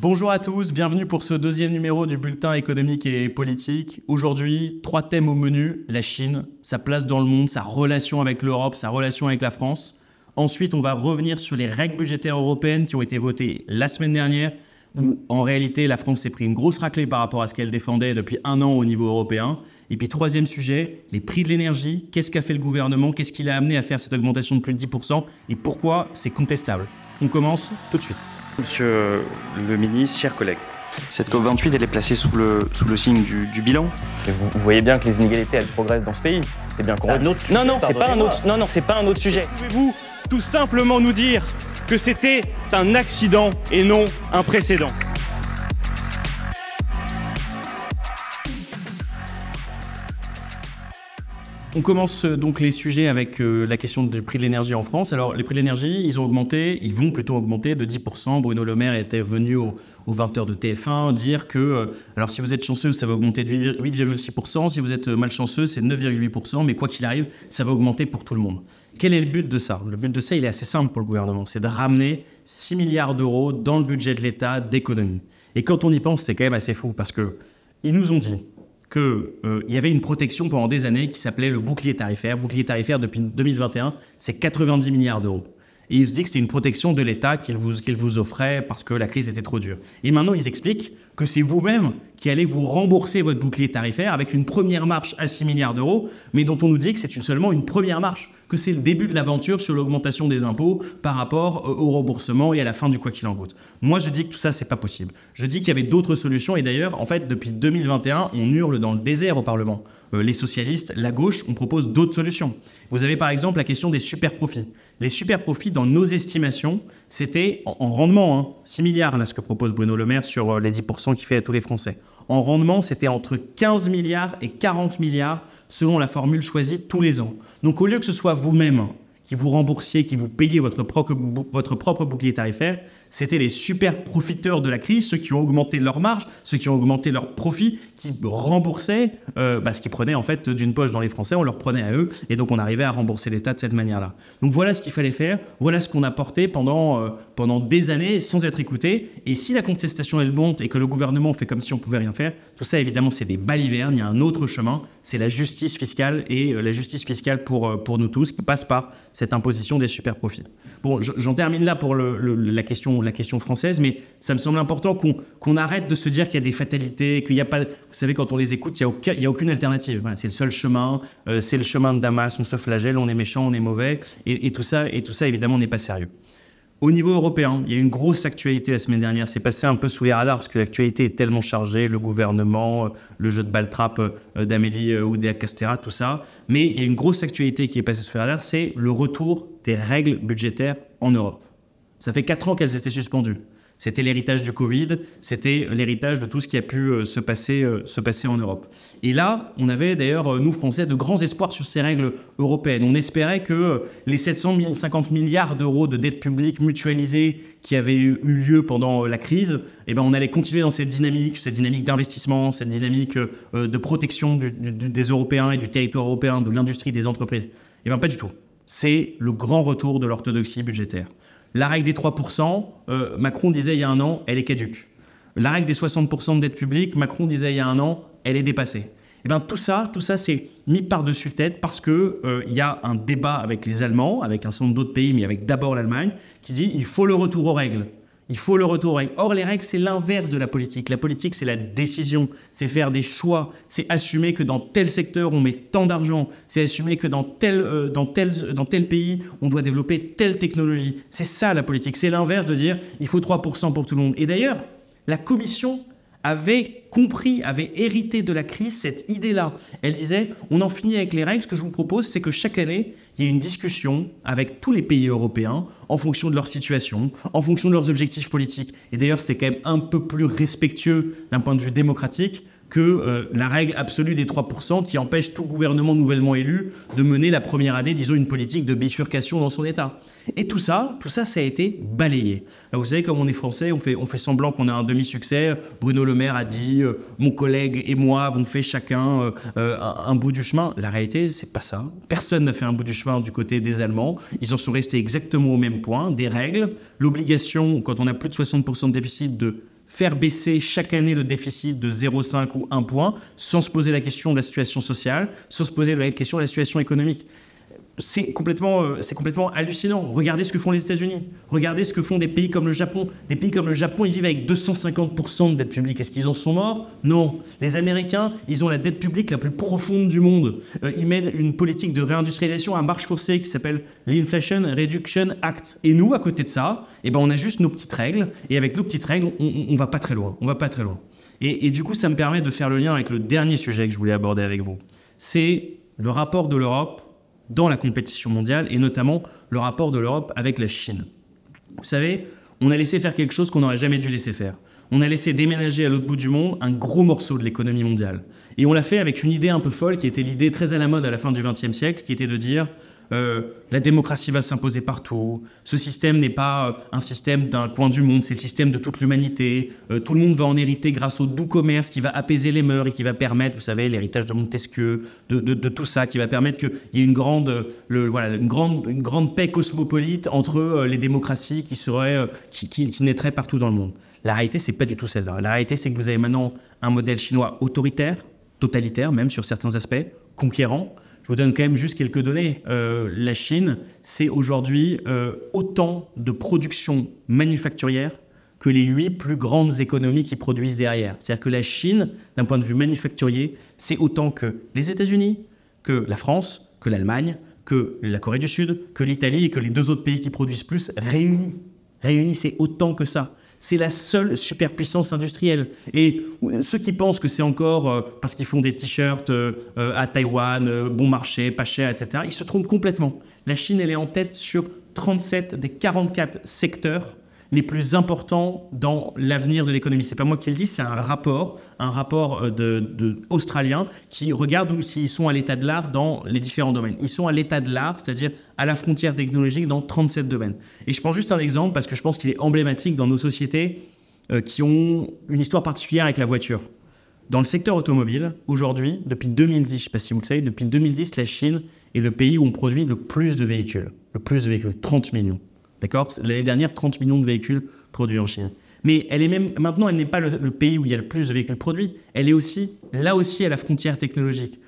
Bonjour à tous, bienvenue pour ce deuxième numéro du bulletin économique et politique. Aujourd'hui, 3 thèmes au menu. La Chine, sa place dans le monde, sa relation avec l'Europe, sa relation avec la France. Ensuite, on va revenir sur les règles budgétaires européennes qui ont été votées la semaine dernière. Où, en réalité, la France s'est pris une grosse raclée par rapport à ce qu'elle défendait depuis 1 an au niveau européen. Et puis, troisième sujet, les prix de l'énergie. Qu'est-ce qu'a fait le gouvernement? Qu'est-ce qui l'a amené à faire cette augmentation de plus de 10%? Et pourquoi c'est contestable? On commence tout de suite. Monsieur le ministre, chers collègues, cette COP28, elle est placée sous le signe du bilan. Et vous voyez bien que les inégalités, elles progressent dans ce pays. C'est bien qu'on... Non, c'est pas un autre sujet. Pouvez-vous tout simplement nous dire que c'était un accident et non un précédent? On commence donc les sujets avec la question du prix de l'énergie en France. Alors, les prix de l'énergie, ils vont plutôt augmenter de 10%. Bruno Le Maire était venu aux 20h de TF1 dire que, alors si vous êtes chanceux, ça va augmenter de 8,6%. Si vous êtes malchanceux, c'est 9,8%. Mais quoi qu'il arrive, ça va augmenter pour tout le monde. Quel est le but de ça? Le but de ça, il est assez simple pour le gouvernement. C'est de ramener 6 milliards d'euros dans le budget de l'État d'économie. Et quand on y pense, c'est quand même assez fou parce qu'ils nous ont dit qu'il y avait une protection pendant des années qui s'appelait le bouclier tarifaire. Bouclier tarifaire, depuis 2021, c'est 90 milliards d'euros. Et ils se disent que c'était une protection de l'État qu'ils vous offraient parce que la crise était trop dure. Et maintenant, ils expliquent que c'est vous-même qui allez vous rembourser votre bouclier tarifaire avec une première marche à 6 milliards d'euros, mais dont on nous dit que c'est seulement une première marche, que c'est le début de l'aventure sur l'augmentation des impôts par rapport au remboursement et à la fin du quoi qu'il en coûte. Moi, je dis que tout ça, c'est pas possible. Je dis qu'il y avait d'autres solutions et d'ailleurs, en fait, depuis 2021, on hurle dans le désert au Parlement. Les socialistes, la gauche, on propose d'autres solutions. Vous avez par exemple la question des super-profits. Les super-profits, dans nos estimations, c'était en rendement, 6 milliards, là, ce que propose Bruno Le Maire sur les 10% qu'il fait à tous les Français. En rendement, c'était entre 15 milliards et 40 milliards selon la formule choisie tous les ans. Donc au lieu que ce soit vous-même qui vous remboursiez, qui vous payiez votre propre bouclier tarifaire, c'était les super profiteurs de la crise, ceux qui ont augmenté leur marge, ceux qui ont augmenté leurs profits, qui remboursaient ce qu'ils prenaient en fait d'une poche dans les Français, on leur prenait à eux, et donc on arrivait à rembourser l'État de cette manière-là. Donc voilà ce qu'il fallait faire, voilà ce qu'on a porté pendant des années sans être écouté, et si la contestation elle monte et que le gouvernement fait comme si on pouvait rien faire, tout ça évidemment c'est des balivernes, il y a un autre chemin, c'est la justice fiscale, et la justice fiscale pour nous tous, qui passe par cette imposition des super profits. Bon, j'en termine là pour la question française, mais ça me semble important qu'on arrête de se dire qu'il y a des fatalités, qu'il n'y a pas... Vous savez, quand on les écoute, il n'y a aucune alternative. Voilà, c'est le seul chemin, c'est le chemin de Damas, on se flagelle, on est méchant, on est mauvais, et tout ça, évidemment, n'est pas sérieux. Au niveau européen, il y a eu une grosse actualité la semaine dernière. C'est passé un peu sous les radars parce que l'actualité est tellement chargée, le gouvernement, le jeu de balle-trappe d'Amélie Oudéa-Castéra, tout ça. Mais il y a une grosse actualité qui est passée sous les radars, c'est le retour des règles budgétaires en Europe. Ça fait 4 ans qu'elles étaient suspendues. C'était l'héritage du Covid, c'était l'héritage de tout ce qui a pu se passer en Europe. Et là, on avait d'ailleurs, nous Français, de grands espoirs sur ces règles européennes. On espérait que les 750 milliards d'euros de dette publique mutualisée qui avaient eu lieu pendant la crise, on allait continuer dans cette dynamique d'investissement, cette dynamique de protection des Européens et du territoire européen, de l'industrie, des entreprises. Pas du tout. C'est le grand retour de l'orthodoxie budgétaire. La règle des 3%, Macron disait il y a un an, elle est caduque. La règle des 60% de dette publique, Macron disait il y a un an, elle est dépassée. Tout ça c'est mis par-dessus tête parce qu'il y a un débat avec les Allemands, avec un certain nombre d'autres pays, mais avec d'abord l'Allemagne, qui dit il faut le retour aux règles. Il faut le retour aux règles. Or, les règles, c'est l'inverse de la politique. La politique, c'est la décision. C'est faire des choix. C'est assumer que dans tel secteur, on met tant d'argent. C'est assumer que dans tel pays, on doit développer telle technologie. C'est ça, la politique. C'est l'inverse de dire il faut 3% pour tout le monde. Et d'ailleurs, la Commission avait compris, avait hérité de la crise cette idée-là. Elle disait, on en finit avec les règles, ce que je vous propose, c'est que chaque année, il y ait une discussion avec tous les pays européens en fonction de leur situation, en fonction de leurs objectifs politiques. Et d'ailleurs, c'était quand même un peu plus respectueux d'un point de vue démocratique que la règle absolue des 3% qui empêche tout gouvernement nouvellement élu de mener la première année, disons, une politique de bifurcation dans son État. Et tout ça, ça a été balayé. Là, vous savez, comme on est français, on fait semblant qu'on a un demi-succès. Bruno Le Maire a dit mon collègue et moi avons fait chacun un bout du chemin. La réalité, c'est pas ça. Personne n'a fait un bout du chemin du côté des Allemands. Ils en sont restés exactement au même point. Des règles, l'obligation, quand on a plus de 60% de déficit, de faire baisser chaque année le déficit de 0,5 ou 1 point sans se poser la question de la situation sociale, sans se poser la question de la situation économique. C'est complètement hallucinant. Regardez ce que font les États-Unis. Regardez ce que font des pays comme le Japon. Des pays comme le Japon, ils vivent avec 250% de dette publique. Est-ce qu'ils en sont morts? Non. Les Américains, ils ont la dette publique la plus profonde du monde. Ils mènent une politique de réindustrialisation à marche forcée qui s'appelle l'Inflation Reduction Act. Et nous, à côté de ça, on a juste nos petites règles. Et avec nos petites règles, on va pas très loin. On va pas très loin. Et du coup, ça me permet de faire le lien avec le dernier sujet que je voulais aborder avec vous. C'est le rapport de l'Europe dans la compétition mondiale, et notamment le rapport de l'Europe avec la Chine. Vous savez, on a laissé faire quelque chose qu'on n'aurait jamais dû laisser faire. On a laissé déménager à l'autre bout du monde un gros morceau de l'économie mondiale. Et on l'a fait avec une idée un peu folle, qui était l'idée très à la mode à la fin du XXe siècle, qui était de dire la démocratie va s'imposer partout, ce système n'est pas un système d'un coin du monde, c'est le système de toute l'humanité, tout le monde va en hériter grâce au doux commerce qui va apaiser les mœurs et qui va permettre, vous savez, l'héritage de Montesquieu, de tout ça, qui va permettre qu'il y ait une grande paix cosmopolite entre les démocraties qui naîtraient partout dans le monde. La réalité, c'est pas du tout celle-là. La réalité, c'est que vous avez maintenant un modèle chinois autoritaire, totalitaire même sur certains aspects, conquérant. Je vous donne quand même juste quelques données. La Chine, c'est aujourd'hui autant de production manufacturière que les 8 plus grandes économies qui produisent derrière. C'est-à-dire que la Chine, d'un point de vue manufacturier, c'est autant que les États-Unis, que la France, que l'Allemagne, que la Corée du Sud, que l'Italie et que les 2 autres pays qui produisent plus réunis. Réunis, c'est autant que ça. C'est la seule superpuissance industrielle. Et ceux qui pensent que c'est encore parce qu'ils font des t-shirts à Taïwan, bon marché, pas cher, etc., ils se trompent complètement. La Chine, elle est en tête sur 37 des 44 secteurs les plus importants dans l'avenir de l'économie. C'est pas moi qui le dis, c'est un rapport australien qui regarde s'ils sont à l'état de l'art dans les différents domaines. Ils sont à l'état de l'art, c'est-à-dire à la frontière technologique dans 37 domaines. Et je prends juste un exemple parce que je pense qu'il est emblématique dans nos sociétés qui ont une histoire particulière avec la voiture. Dans le secteur automobile, aujourd'hui, depuis 2010, je ne sais pas si vous le savez, depuis 2010, la Chine est le pays où on produit le plus de véhicules. Le plus de véhicules, 30 millions. D'accord ? L'année dernière, 30 millions de véhicules produits en Chine. Mais maintenant, elle n'est pas le pays où il y a le plus de véhicules produits. Elle est là aussi à la frontière technologique.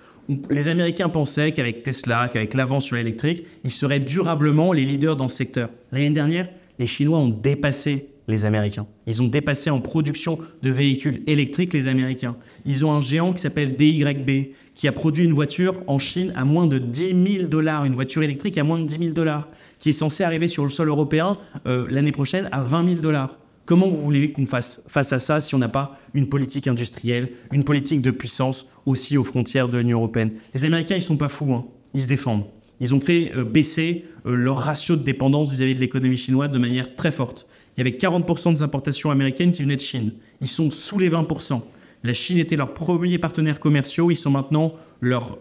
Les Américains pensaient qu'avec Tesla, qu'avec l'avance sur l'électrique, ils seraient durablement les leaders dans ce secteur. L'année dernière, les Chinois ont dépassé les Américains. Ils ont dépassé en production de véhicules électriques les Américains. Ils ont un géant qui s'appelle DYB, qui a produit une voiture en Chine à moins de 10 000 $, une voiture électrique à moins de 10 000 $, qui est censée arriver sur le sol européen l'année prochaine à 20 000 $. Comment vous voulez qu'on fasse face à ça si on n'a pas une politique industrielle, une politique de puissance aussi aux frontières de l'Union européenne? Les Américains, ils ne sont pas fous, hein. Ils se défendent. Ils ont fait baisser leur ratio de dépendance vis-à-vis de l'économie chinoise de manière très forte. Il y avait 40% des importations américaines qui venaient de Chine. Ils sont sous les 20%. La Chine était leur premier partenaire commercial. Ils sont maintenant leur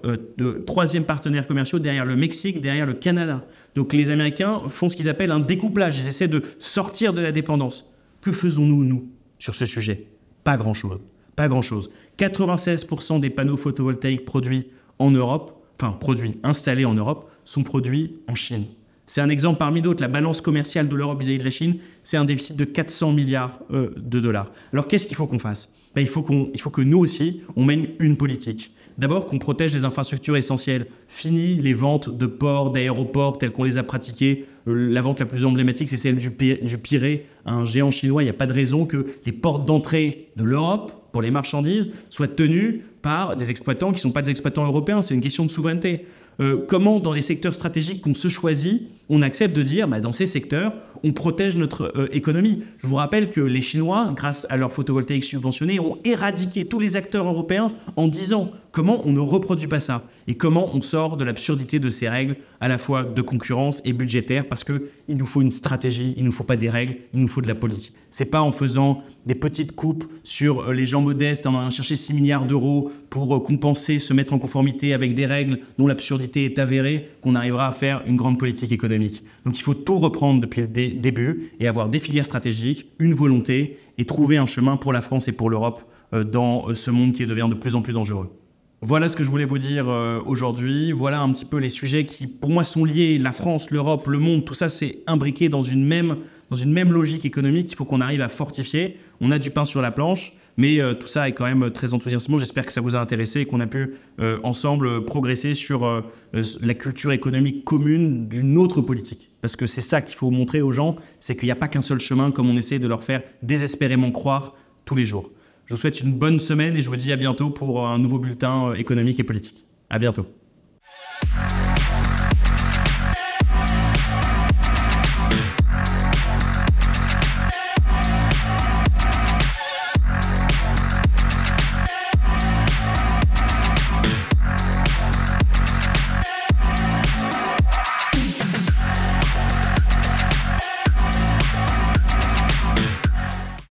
troisième partenaire commercial derrière le Mexique, derrière le Canada. Donc les Américains font ce qu'ils appellent un découplage. Ils essaient de sortir de la dépendance. Que faisons-nous, nous, sur ce sujet? Pas grand-chose. Pas grand-chose. 96% des panneaux photovoltaïques produits en Europe, installés en Europe, sont produits en Chine. C'est un exemple parmi d'autres. La balance commerciale de l'Europe vis-à-vis de la Chine, c'est un déficit de 400 milliards de dollars. Alors qu'est-ce qu'il faut qu'on fasse? Il faut que nous aussi, on mène une politique. D'abord, qu'on protège les infrastructures essentielles. Fini les ventes de ports, d'aéroports telles qu'on les a pratiquées. La vente la plus emblématique, c'est celle du Pirée, un géant chinois. Il n'y a pas de raison que les portes d'entrée de l'Europe pour les marchandises soient tenues par des exploitants qui ne sont pas des exploitants européens. C'est une question de souveraineté. Comment, dans les secteurs stratégiques qu'on se choisit, on accepte de dire, dans ces secteurs, on protège notre économie. Je vous rappelle que les Chinois, grâce à leur photovoltaïque subventionné, ont éradiqué tous les acteurs européens en 10 ans. Comment on ne reproduit pas ça? Et comment on sort de l'absurdité de ces règles, à la fois de concurrence et budgétaire? Parce qu'il nous faut une stratégie, il ne nous faut pas des règles, il nous faut de la politique. Ce n'est pas en faisant des petites coupes sur les gens modestes, en allant chercher 6 milliards d'euros pour compenser, se mettre en conformité avec des règles dont l'absurdité est avérée, qu'on arrivera à faire une grande politique économique. Donc il faut tout reprendre depuis le début et avoir des filières stratégiques, une volonté et trouver un chemin pour la France et pour l'Europe dans ce monde qui devient de plus en plus dangereux. Voilà ce que je voulais vous dire aujourd'hui. Voilà un petit peu les sujets qui, pour moi, sont liés. La France, l'Europe, le monde, tout ça, c'est imbriqué dans une même logique économique qu'il faut qu'on arrive à fortifier. On a du pain sur la planche, mais tout ça est quand même très enthousiasmant. J'espère que ça vous a intéressé et qu'on a pu ensemble progresser sur la culture économique commune d'une autre politique. Parce que c'est ça qu'il faut montrer aux gens, c'est qu'il n'y a pas qu'un seul chemin comme on essaie de leur faire désespérément croire tous les jours. Je vous souhaite une bonne semaine et je vous dis à bientôt pour un nouveau bulletin économique et politique. À bientôt.